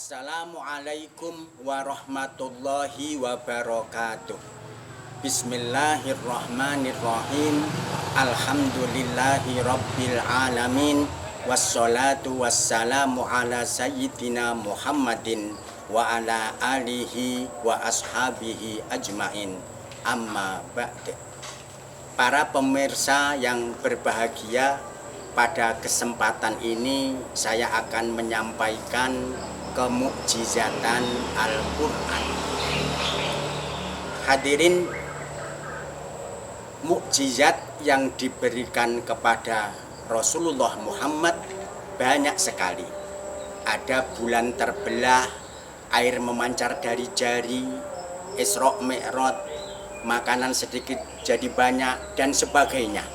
Assalamualaikum warahmatullahi wabarakatuh. Bismillahirrahmanirrahim. Alhamdulillahi rabbil alamin. Wassalatu wassalamu ala sayyidina Muhammadin wa ala alihi wa ashabihi ajmain. Amma ba'd. Para pemirsa yang berbahagia, pada kesempatan ini saya akan menyampaikan kemukjizatan Al-Quran. Hadirin, mukjizat yang diberikan kepada Rasulullah Muhammad banyak sekali. Ada bulan terbelah, air memancar dari jari, Isra Mi'raj, makanan sedikit jadi banyak, dan sebagainya.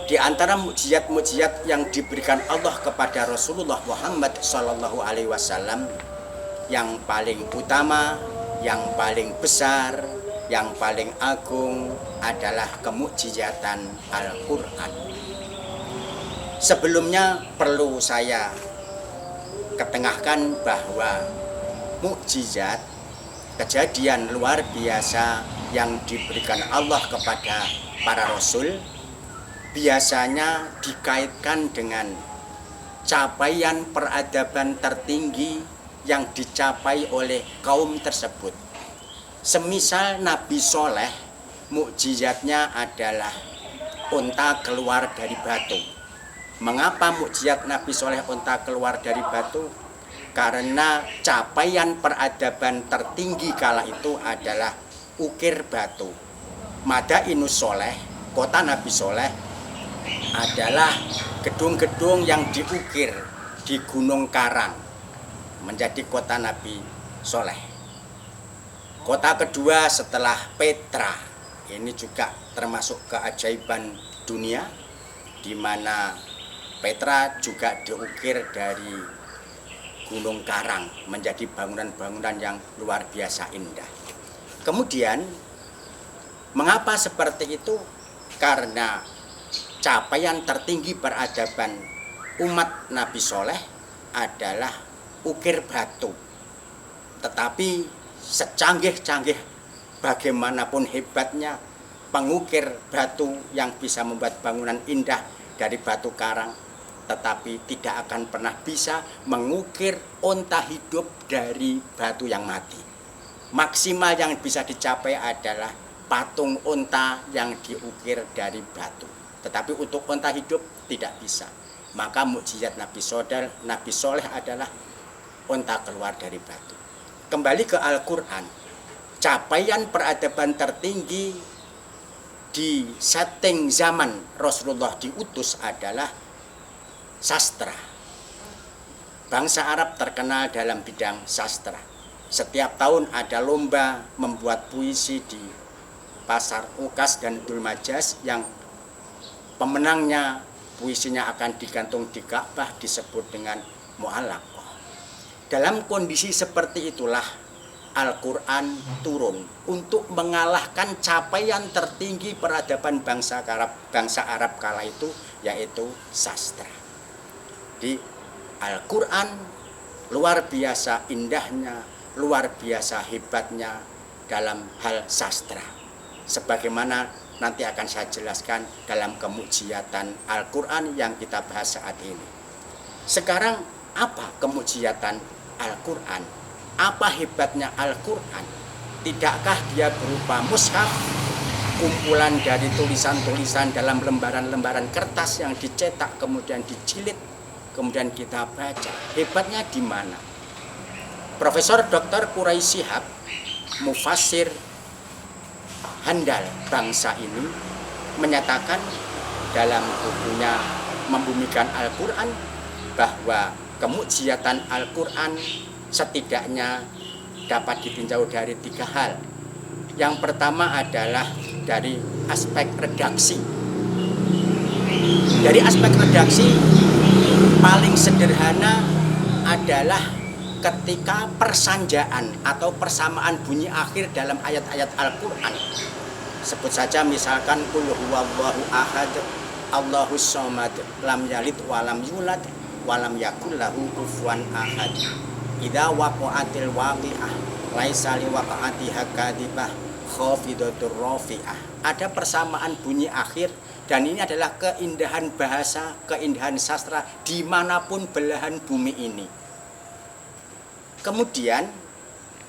Di antara mukjizat-mukjizat yang diberikan Allah kepada Rasulullah Muhammad SAW, yang paling utama, yang paling besar, yang paling agung adalah kemukjizatan Al-Quran. Sebelumnya perlu saya ketengahkan bahwa mukjizat, kejadian luar biasa yang diberikan Allah kepada para Rasul biasanya dikaitkan dengan capaian peradaban tertinggi yang dicapai oleh kaum tersebut. Semisal Nabi Soleh, mukjizatnya adalah unta keluar dari batu. Mengapa mukjizat Nabi Soleh unta keluar dari batu? Karena capaian peradaban tertinggi kala itu adalah ukir batu. Madainus Soleh, kota Nabi Soleh, adalah gedung-gedung yang diukir di Gunung Karang menjadi kota Nabi Soleh. Kota kedua setelah Petra, ini juga termasuk keajaiban dunia, di mana Petra juga diukir dari Gunung Karang menjadi bangunan-bangunan yang luar biasa indah. Kemudian mengapa seperti itu? Karena capaian tertinggi peradaban umat Nabi Soleh adalah ukir batu. Tetapi secanggih-canggih bagaimanapun hebatnya pengukir batu yang bisa membuat bangunan indah dari batu karang, tetapi tidak akan pernah bisa mengukir unta hidup dari batu yang mati. Maksimal yang bisa dicapai adalah patung unta yang diukir dari batu. Tetapi untuk unta hidup tidak bisa. Maka mukjizat Nabi Soleh adalah unta keluar dari batu. Kembali ke Al-Quran, capaian peradaban tertinggi di setting zaman Rasulullah diutus adalah sastra. Bangsa Arab terkenal dalam bidang sastra. Setiap tahun ada lomba membuat puisi di Pasar Ukas dan Dulmajas yang pemenangnya puisinya akan digantung di Ka'bah, disebut dengan mu'allaqah. Dalam kondisi seperti itulah Al-Quran turun untuk mengalahkan capaian tertinggi peradaban bangsa Arab kala itu, yaitu sastra. Di Al-Quran luar biasa indahnya, luar biasa hebatnya dalam hal sastra. Sebagaimana nanti akan saya jelaskan dalam kemukjizatan Al-Quran yang kita bahas saat ini. Sekarang apa kemukjizatan Al-Quran? Apa hebatnya Al-Quran? Tidakkah dia berupa mushaf, kumpulan dari tulisan-tulisan dalam lembaran-lembaran kertas yang dicetak kemudian dijilid, kemudian kita baca? Hebatnya di mana? Profesor Dr. Quraisy Shihab, mufassir handal bangsa ini, menyatakan dalam bukunya Membumikan Al-Quran bahwa kemukjizatan Al-Quran setidaknya dapat ditinjau dari 3 hal. Yang pertama adalah dari aspek redaksi. Dari aspek redaksi paling sederhana adalah ketika persanjaan atau persamaan bunyi akhir dalam ayat-ayat Al-Quran. Sebut saja misalkan qul huwallahu ahad, Allahus samad, lam yalid walam yulad, walam yakul lahu kufuwan ahad. Idza waqa'atil waqi'ah laisa li waqa'atiha kadhibah khafidatur rafi'ah. Ada persamaan bunyi akhir, dan ini adalah keindahan bahasa, keindahan sastra dimanapun belahan bumi ini. Kemudian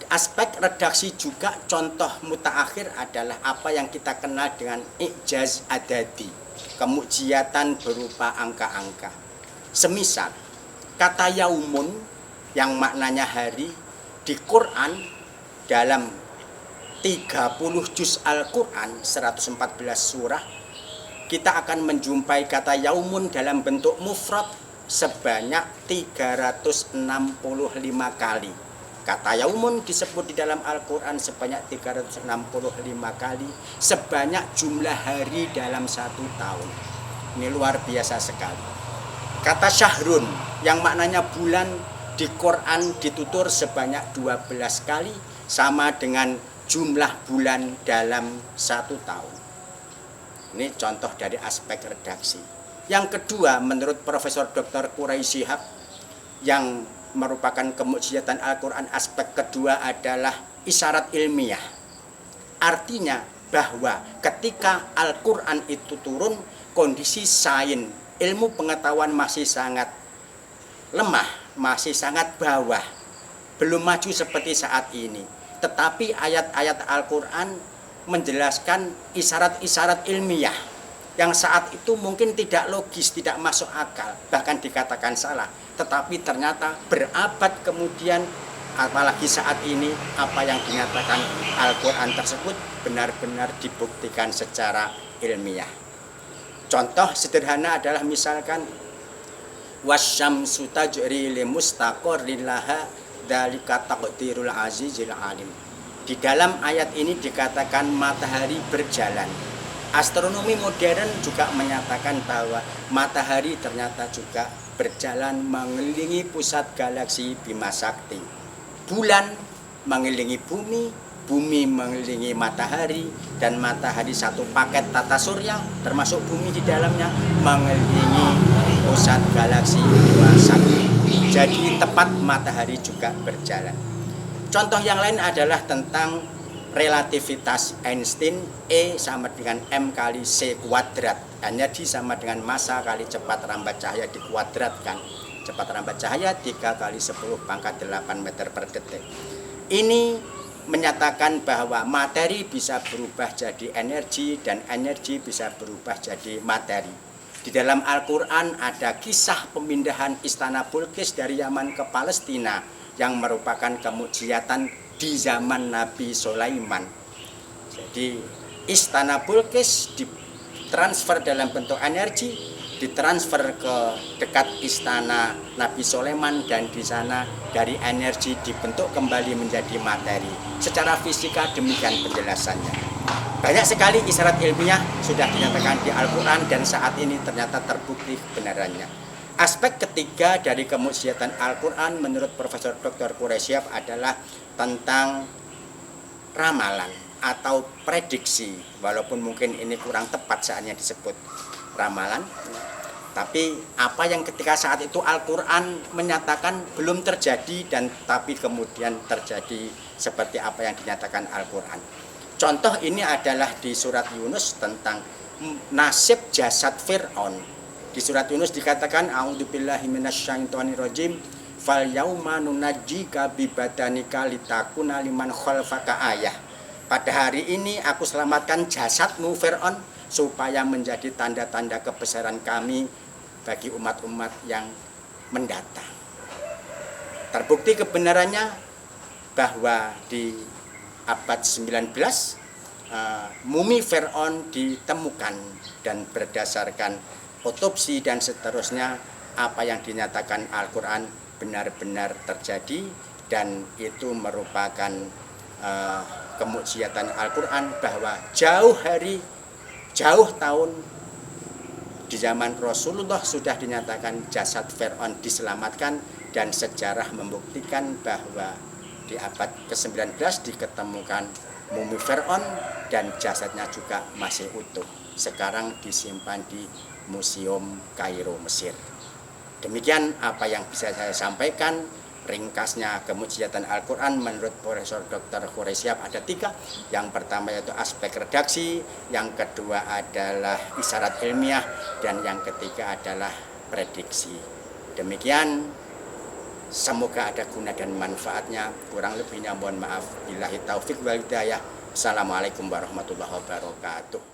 aspek redaksi juga, contoh mutaakhir adalah apa yang kita kenal dengan i'jaz adadi, kemujiatan berupa angka-angka. Semisal kata yaumun yang maknanya hari di Quran dalam 30 juz Al-Quran 114 surah, kita akan menjumpai kata yaumun dalam bentuk mufrad sebanyak 365 kali. Kata yaumun disebut di dalam Al-Quran sebanyak 365 kali, sebanyak jumlah hari dalam 1 tahun. Ini luar biasa sekali. Kata syahrun yang maknanya bulan di Quran ditutur sebanyak 12 kali, sama dengan jumlah bulan dalam 1 tahun. Ini contoh dari aspek redaksi. Yang kedua, menurut Profesor Dr. Quraisy Shihab, yang merupakan kemujiatan Al-Quran, aspek kedua adalah isyarat ilmiah. Artinya bahwa ketika Al-Quran itu turun, kondisi sains, ilmu pengetahuan masih sangat lemah, masih sangat bawah, belum maju seperti saat ini. Tetapi ayat-ayat Al-Quran menjelaskan isyarat-isyarat ilmiah yang saat itu mungkin tidak logis, tidak masuk akal, bahkan dikatakan salah. Tetapi ternyata berabad kemudian, apalagi saat ini, apa yang dinyatakan Al-Quran tersebut benar-benar dibuktikan secara ilmiah. Contoh sederhana adalah misalkan wasyamsu tajri li mustaqarrin laha dzalika taqdirul azizil alim. Di dalam ayat ini dikatakan matahari berjalan. Astronomi modern juga menyatakan bahwa matahari ternyata juga berjalan mengelilingi pusat galaksi Bima Sakti. Bulan mengelilingi bumi, bumi mengelilingi matahari, dan matahari satu paket tata surya termasuk bumi di dalamnya mengelilingi pusat galaksi Bima Sakti. Jadi tepat matahari juga berjalan. Contoh yang lain adalah tentang relativitas Einstein, E sama dengan M kali C kuadrat. Energi sama dengan massa kali cepat rambat cahaya dikuadratkan. Cepat rambat cahaya 3 kali 10 pangkat 8 meter per detik. Ini menyatakan bahwa materi bisa berubah jadi energi dan energi bisa berubah jadi materi. Di dalam Al-Quran ada kisah pemindahan istana Bilqis dari Yaman ke Palestina yang merupakan kemujiatan di zaman Nabi Sulaiman. Jadi istana Bilqis ditransfer dalam bentuk energi, ditransfer ke dekat istana Nabi Sulaiman, dan di sana dari energi dibentuk kembali menjadi materi. Secara fisika demikian penjelasannya. Banyak sekali isyarat ilmiah sudah dinyatakan di Al-Quran dan saat ini ternyata terbukti kebenarannya. Aspek ketiga dari kemujiatan Al-Quran menurut Profesor Dr. Quraisy Shihab adalah tentang ramalan atau prediksi. Walaupun mungkin ini kurang tepat saatnya disebut ramalan, tapi apa yang ketika saat itu Al-Quran menyatakan belum terjadi, dan tapi kemudian terjadi seperti apa yang dinyatakan Al-Quran. Contoh ini adalah di surat Yunus tentang nasib jasad Fir'aun. Di surat Yunus dikatakan a'udzubillahi minasyaitonirrajim fal yauma nunajjika bi badanika litakuna liman khalfaka ayah. Pada hari ini aku selamatkan jasadmu Fir'aun supaya menjadi tanda-tanda kebesaran kami bagi umat-umat yang mendatang. Terbukti kebenarannya bahwa di abad 19 mumi Fir'aun ditemukan, dan berdasarkan otopsi dan seterusnya apa yang dinyatakan Al-Quran benar-benar terjadi, dan itu merupakan kemujiatan Al-Quran bahwa jauh hari, jauh tahun di zaman Rasulullah sudah dinyatakan jasad Fir'aun diselamatkan, dan sejarah membuktikan bahwa di abad ke-19 diketemukan mumi Fir'aun dan jasadnya juga masih utuh. Sekarang disimpan di Museum Kairo, Mesir. Demikian apa yang bisa saya sampaikan. Ringkasnya kemujiatan Al-Quran menurut Profesor Dr. Khuraisyab ada 3. Yang pertama yaitu aspek redaksi, yang kedua adalah isyarat ilmiah, dan yang ketiga adalah prediksi. Demikian, semoga ada guna dan manfaatnya. Kurang lebihnya mohon maaf. Billahi taufik wal hidayah. Assalamualaikum warahmatullahi wabarakatuh.